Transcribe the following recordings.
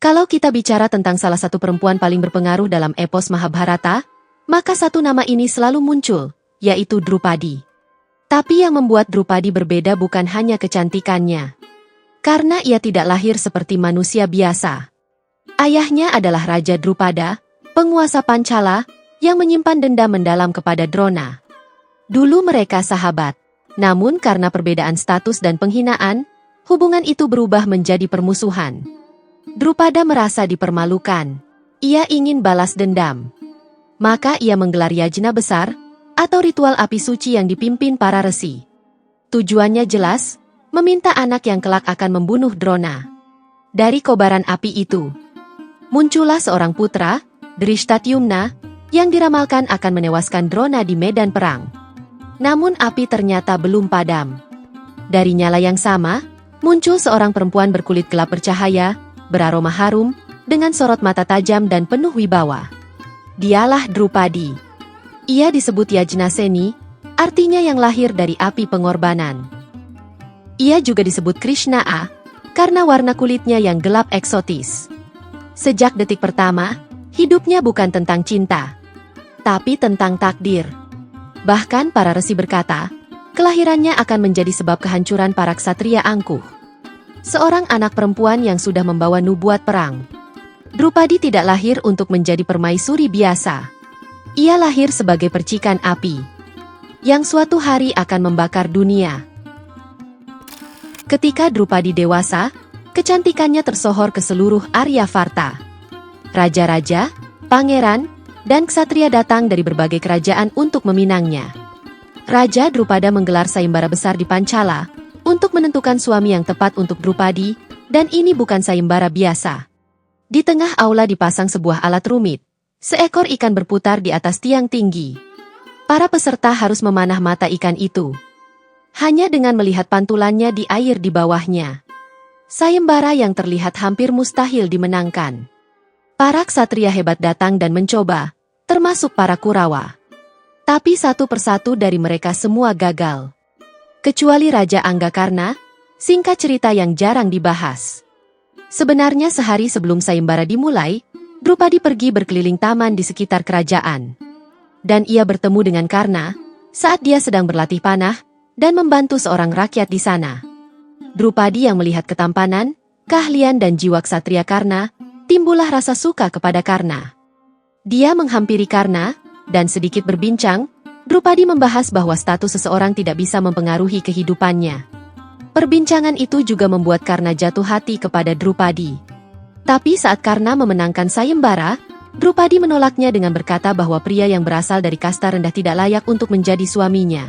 Kalau kita bicara tentang salah satu perempuan paling berpengaruh dalam epos Mahabharata, maka satu nama ini selalu muncul, yaitu Drupadi. Tapi yang membuat Drupadi berbeda bukan hanya kecantikannya. Karena ia tidak lahir seperti manusia biasa. Ayahnya adalah Raja Drupada, penguasa Panchala, yang menyimpan dendam mendalam kepada Drona. Dulu mereka sahabat, namun karena perbedaan status dan penghinaan, hubungan itu berubah menjadi permusuhan. Drupada merasa dipermalukan. Ia ingin balas dendam. Maka ia menggelar yajna besar, atau ritual api suci yang dipimpin para resi. Tujuannya jelas, meminta anak yang kelak akan membunuh Drona. Dari kobaran api itu, muncullah seorang putra, Drishtadyumna, yang diramalkan akan menewaskan Drona di medan perang. Namun api ternyata belum padam. Dari nyala yang sama, muncul seorang perempuan berkulit gelap bercahaya, beraroma harum, dengan sorot mata tajam dan penuh wibawa. Dialah Drupadi. Ia disebut Yajnaseni, artinya yang lahir dari api pengorbanan. Ia juga disebut Krishnaa, karena warna kulitnya yang gelap eksotis. Sejak detik pertama, hidupnya bukan tentang cinta, tapi tentang takdir. Bahkan para resi berkata, kelahirannya akan menjadi sebab kehancuran para ksatria angkuh. Seorang anak perempuan yang sudah membawa nubuat perang. Drupadi tidak lahir untuk menjadi permaisuri biasa. Ia lahir sebagai percikan api, yang suatu hari akan membakar dunia. Ketika Drupadi dewasa, kecantikannya tersohor ke seluruh Aryavarta. Raja-raja, pangeran, dan ksatria datang dari berbagai kerajaan untuk meminangnya. Raja Drupada menggelar sayembara besar di Panchala, untuk menentukan suami yang tepat untuk Drupadi, dan ini bukan sayembara biasa. Di tengah aula dipasang sebuah alat rumit. Seekor ikan berputar di atas tiang tinggi. Para peserta harus memanah mata ikan itu. Hanya dengan melihat pantulannya di air di bawahnya. Sayembara yang terlihat hampir mustahil dimenangkan. Para ksatria hebat datang dan mencoba, termasuk para Kurawa. Tapi satu persatu dari mereka semua gagal. Kecuali Raja Anggakarna, singkat cerita yang jarang dibahas. Sebenarnya sehari sebelum sayembara dimulai, Drupadi pergi berkeliling taman di sekitar kerajaan. Dan ia bertemu dengan Karna, saat dia sedang berlatih panah, dan membantu seorang rakyat di sana. Drupadi yang melihat ketampanan, keahlian dan jiwa ksatria Karna, timbullah rasa suka kepada Karna. Dia menghampiri Karna, dan sedikit berbincang, Drupadi membahas bahwa status seseorang tidak bisa mempengaruhi kehidupannya. Perbincangan itu juga membuat Karna jatuh hati kepada Drupadi. Tapi saat Karna memenangkan sayembara, Drupadi menolaknya dengan berkata bahwa pria yang berasal dari kasta rendah tidak layak untuk menjadi suaminya.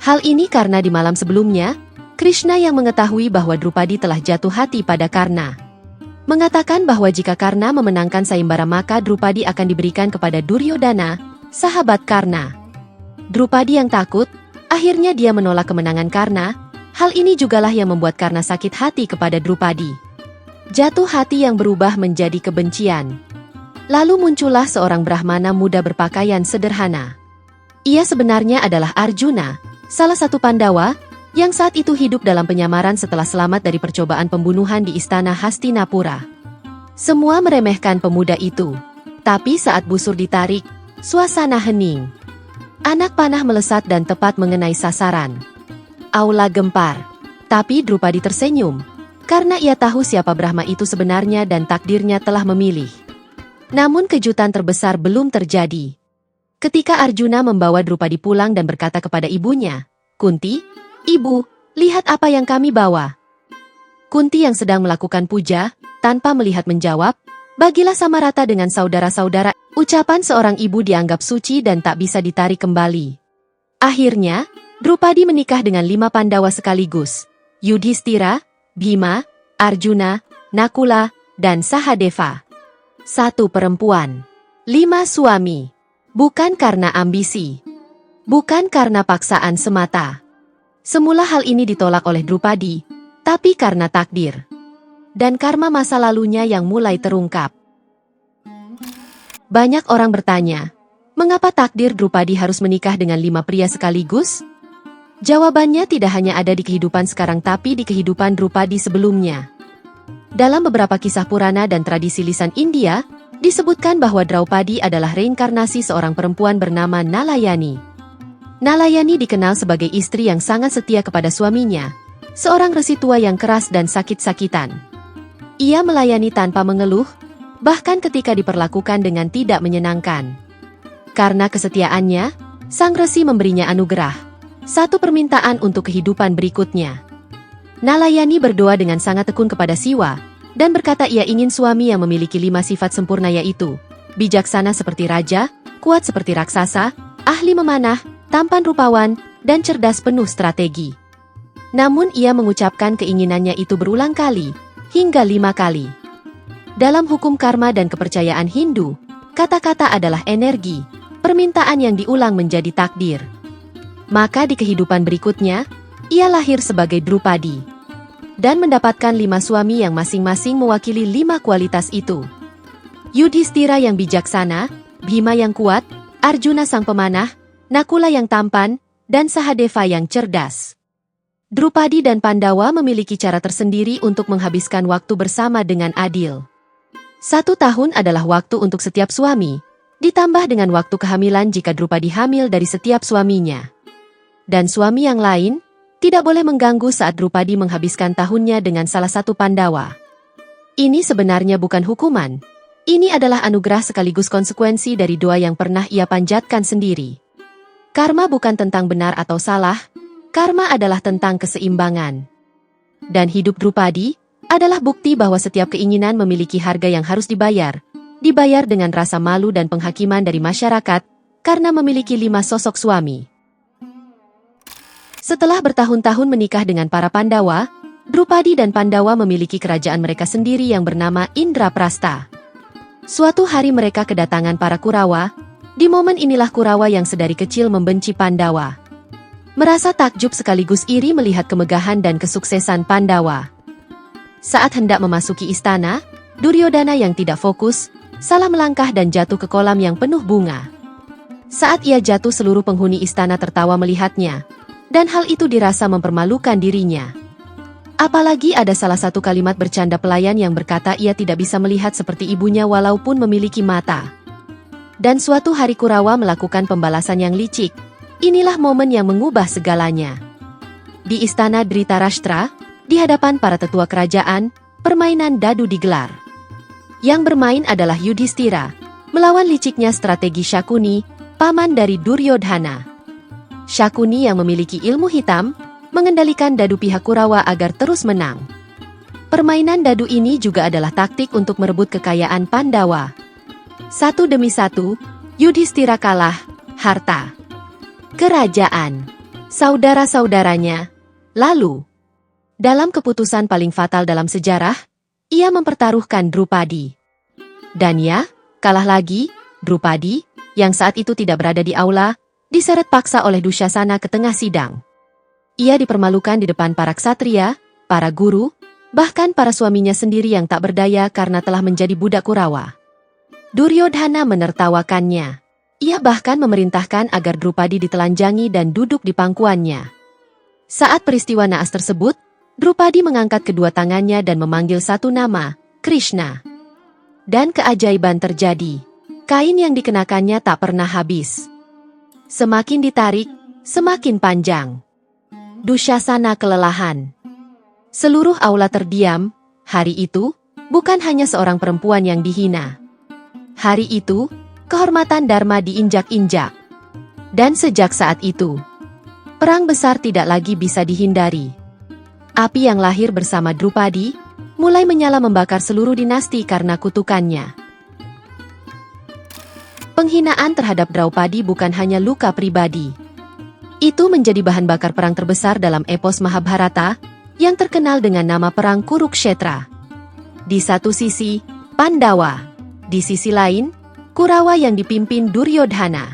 Hal ini karena di malam sebelumnya, Krishna yang mengetahui bahwa Drupadi telah jatuh hati pada Karna. Mengatakan bahwa jika Karna memenangkan sayembara maka Drupadi akan diberikan kepada Duryodhana, sahabat Karna. Drupadi yang takut, akhirnya dia menolak kemenangan Karna. Hal ini jugalah yang membuat Karna sakit hati kepada Drupadi. Jatuh hati yang berubah menjadi kebencian. Lalu muncullah seorang Brahmana muda berpakaian sederhana. Ia sebenarnya adalah Arjuna, salah satu Pandawa, yang saat itu hidup dalam penyamaran setelah selamat dari percobaan pembunuhan di istana Hastinapura. Semua meremehkan pemuda itu. Tapi saat busur ditarik, suasana hening. Anak panah melesat dan tepat mengenai sasaran. Aula gempar. Tapi Drupadi tersenyum, karena ia tahu siapa Brahma itu sebenarnya dan takdirnya telah memilih. Namun kejutan terbesar belum terjadi. Ketika Arjuna membawa Drupadi pulang dan berkata kepada ibunya, "Kunti, Ibu, lihat apa yang kami bawa." Kunti yang sedang melakukan puja, tanpa melihat menjawab, "Bagilah sama rata dengan saudara-saudara." Ucapan seorang ibu dianggap suci dan tak bisa ditarik kembali. Akhirnya, Drupadi menikah dengan 5 Pandawa sekaligus. Yudhistira, Bhima, Arjuna, Nakula, dan Sahadeva. 1 perempuan, 5 suami. Bukan karena ambisi. Bukan karena paksaan semata. Semula hal ini ditolak oleh Drupadi, tapi karena takdir. Dan karma masa lalunya yang mulai terungkap. Banyak orang bertanya, mengapa takdir Drupadi harus menikah dengan 5 pria sekaligus? Jawabannya tidak hanya ada di kehidupan sekarang tapi di kehidupan Drupadi sebelumnya. Dalam beberapa kisah Purana dan tradisi lisan India, disebutkan bahwa Draupadi adalah reinkarnasi seorang perempuan bernama Nalayani. Nalayani dikenal sebagai istri yang sangat setia kepada suaminya, seorang resi tua yang keras dan sakit-sakitan. Ia melayani tanpa mengeluh, bahkan ketika diperlakukan dengan tidak menyenangkan. Karena kesetiaannya, sang resi memberinya anugerah, satu permintaan untuk kehidupan berikutnya. Nalayani berdoa dengan sangat tekun kepada Siwa, dan berkata ia ingin suami yang memiliki 5 sifat sempurna, yaitu bijaksana seperti raja, kuat seperti raksasa, ahli memanah, tampan rupawan, dan cerdas penuh strategi. Namun ia mengucapkan keinginannya itu berulang kali, hingga 5 kali. Dalam hukum karma dan kepercayaan Hindu, kata-kata adalah energi, permintaan yang diulang menjadi takdir. Maka di kehidupan berikutnya, ia lahir sebagai Drupadi dan mendapatkan 5 suami yang masing-masing mewakili 5 kualitas itu. Yudhistira yang bijaksana, Bhima yang kuat, Arjuna sang pemanah, Nakula yang tampan, dan Sahadeva yang cerdas. Drupadi dan Pandawa memiliki cara tersendiri untuk menghabiskan waktu bersama dengan adil. 1 tahun adalah waktu untuk setiap suami, ditambah dengan waktu kehamilan jika Drupadi hamil dari setiap suaminya. Dan suami yang lain tidak boleh mengganggu saat Drupadi menghabiskan tahunnya dengan salah satu Pandawa. Ini sebenarnya bukan hukuman. Ini adalah anugerah sekaligus konsekuensi dari doa yang pernah ia panjatkan sendiri. Karma bukan tentang benar atau salah, karma adalah tentang keseimbangan. Dan hidup Drupadi adalah bukti bahwa setiap keinginan memiliki harga yang harus dibayar dengan rasa malu dan penghakiman dari masyarakat, karena memiliki 5 sosok suami. Setelah bertahun-tahun menikah dengan para Pandawa, Drupadi dan Pandawa memiliki kerajaan mereka sendiri yang bernama Indraprastha. Suatu hari mereka kedatangan para Kurawa. Di momen inilah Kurawa yang sedari kecil membenci Pandawa. Merasa takjub sekaligus iri melihat kemegahan dan kesuksesan Pandawa. Saat hendak memasuki istana, Duryodhana yang tidak fokus, salah melangkah dan jatuh ke kolam yang penuh bunga. Saat ia jatuh, seluruh penghuni istana tertawa melihatnya. Dan hal itu dirasa mempermalukan dirinya. Apalagi ada salah satu kalimat bercanda pelayan yang berkata ia tidak bisa melihat seperti ibunya walaupun memiliki mata. Dan suatu hari Kurawa melakukan pembalasan yang licik. Inilah momen yang mengubah segalanya. Di istana Dhritarashtra, di hadapan para tetua kerajaan, permainan dadu digelar. Yang bermain adalah Yudhistira, melawan liciknya strategi Shakuni, paman dari Duryodhana. Shakuni yang memiliki ilmu hitam, mengendalikan dadu pihak Kurawa agar terus menang. Permainan dadu ini juga adalah taktik untuk merebut kekayaan Pandawa. 1 demi 1, Yudhistira kalah, harta, kerajaan, saudara-saudaranya. Lalu, dalam keputusan paling fatal dalam sejarah, ia mempertaruhkan Drupadi. Dan ya, kalah lagi, Drupadi, yang saat itu tidak berada di aula, diseret paksa oleh Dushasana ke tengah sidang. Ia dipermalukan di depan para ksatria, para guru, bahkan para suaminya sendiri yang tak berdaya karena telah menjadi budak Kurawa. Duryodhana menertawakannya. Ia bahkan memerintahkan agar Drupadi ditelanjangi dan duduk di pangkuannya. Saat peristiwa naas tersebut, Drupadi mengangkat kedua tangannya dan memanggil satu nama, Krishna. Dan keajaiban terjadi. Kain yang dikenakannya tak pernah habis. Semakin ditarik, semakin panjang. Dushasana kelelahan. Seluruh aula terdiam. Hari itu, bukan hanya seorang perempuan yang dihina. Hari itu, kehormatan Dharma diinjak-injak. Dan sejak saat itu, perang besar tidak lagi bisa dihindari. Api yang lahir bersama Drupadi, mulai menyala membakar seluruh dinasti karena kutukannya. Penghinaan terhadap Draupadi bukan hanya luka pribadi. Itu menjadi bahan bakar perang terbesar dalam epos Mahabharata, yang terkenal dengan nama Perang Kurukshetra. Di satu sisi, Pandawa. Di sisi lain, Kurawa yang dipimpin Duryodhana.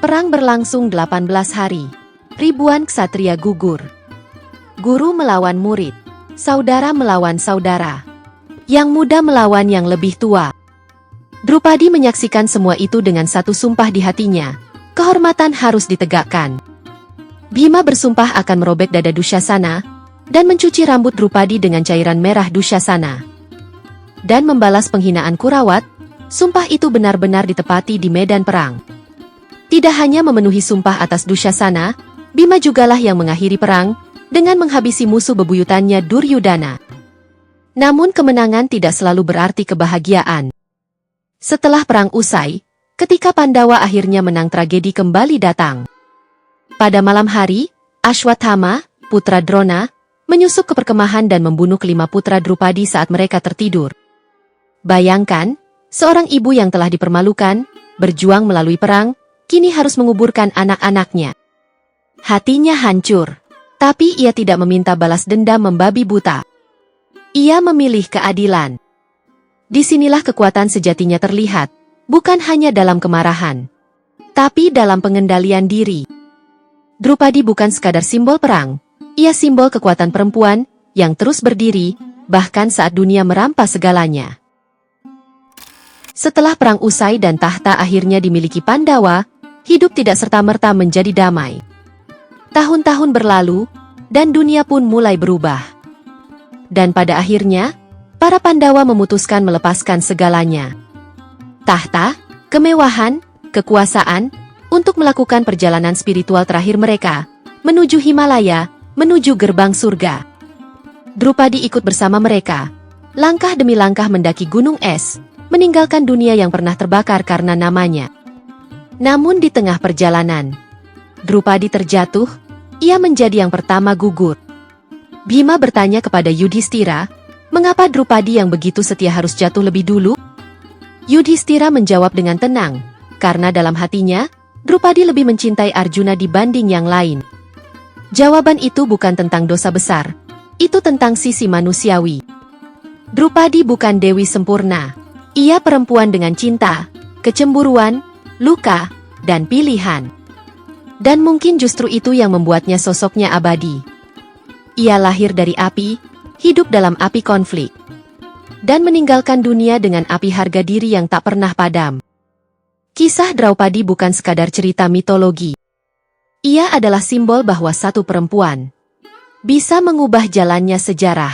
Perang berlangsung 18 hari. Ribuan ksatria gugur. Guru melawan murid. Saudara melawan saudara. Yang muda melawan yang lebih tua. Drupadi menyaksikan semua itu dengan satu sumpah di hatinya. Kehormatan harus ditegakkan. Bhima bersumpah akan merobek dada Dushasana, dan mencuci rambut Drupadi dengan cairan merah Dushasana. Dan membalas penghinaan Kurawat, sumpah itu benar-benar ditepati di medan perang. Tidak hanya memenuhi sumpah atas Dushasana, Bima jugalah yang mengakhiri perang dengan menghabisi musuh bebuyutannya Duryudana. Namun kemenangan tidak selalu berarti kebahagiaan. Setelah perang usai, ketika Pandawa akhirnya menang, tragedi kembali datang. Pada malam hari, Ashwatthama, putra Drona, menyusup ke perkemahan dan membunuh kelima putra Drupadi saat mereka tertidur. Bayangkan, seorang ibu yang telah dipermalukan, berjuang melalui perang, kini harus menguburkan anak-anaknya. Hatinya hancur, tapi ia tidak meminta balas dendam membabi buta. Ia memilih keadilan. Disinilah kekuatan sejatinya terlihat, bukan hanya dalam kemarahan, tapi dalam pengendalian diri. Drupadi bukan sekadar simbol perang, ia simbol kekuatan perempuan yang terus berdiri, bahkan saat dunia merampas segalanya. Setelah perang usai dan tahta akhirnya dimiliki Pandawa, hidup tidak serta-merta menjadi damai. Tahun-tahun berlalu, dan dunia pun mulai berubah. Dan pada akhirnya, para Pandawa memutuskan melepaskan segalanya. Tahta, kemewahan, kekuasaan, untuk melakukan perjalanan spiritual terakhir mereka, menuju Himalaya, menuju gerbang surga. Drupadi ikut bersama mereka, langkah demi langkah mendaki gunung es, meninggalkan dunia yang pernah terbakar karena namanya. Namun di tengah perjalanan, Drupadi terjatuh, ia menjadi yang pertama gugur. Bima bertanya kepada Yudhistira, mengapa Drupadi yang begitu setia harus jatuh lebih dulu? Yudhistira menjawab dengan tenang, karena dalam hatinya, Drupadi lebih mencintai Arjuna dibanding yang lain. Jawaban itu bukan tentang dosa besar, itu tentang sisi manusiawi. Drupadi bukan dewi sempurna, ia perempuan dengan cinta, kecemburuan, luka, dan pilihan. Dan mungkin justru itu yang membuatnya sosoknya abadi. Ia lahir dari api, hidup dalam api konflik, dan meninggalkan dunia dengan api harga diri yang tak pernah padam. Kisah Draupadi bukan sekadar cerita mitologi. Ia adalah simbol bahwa satu perempuan bisa mengubah jalannya sejarah.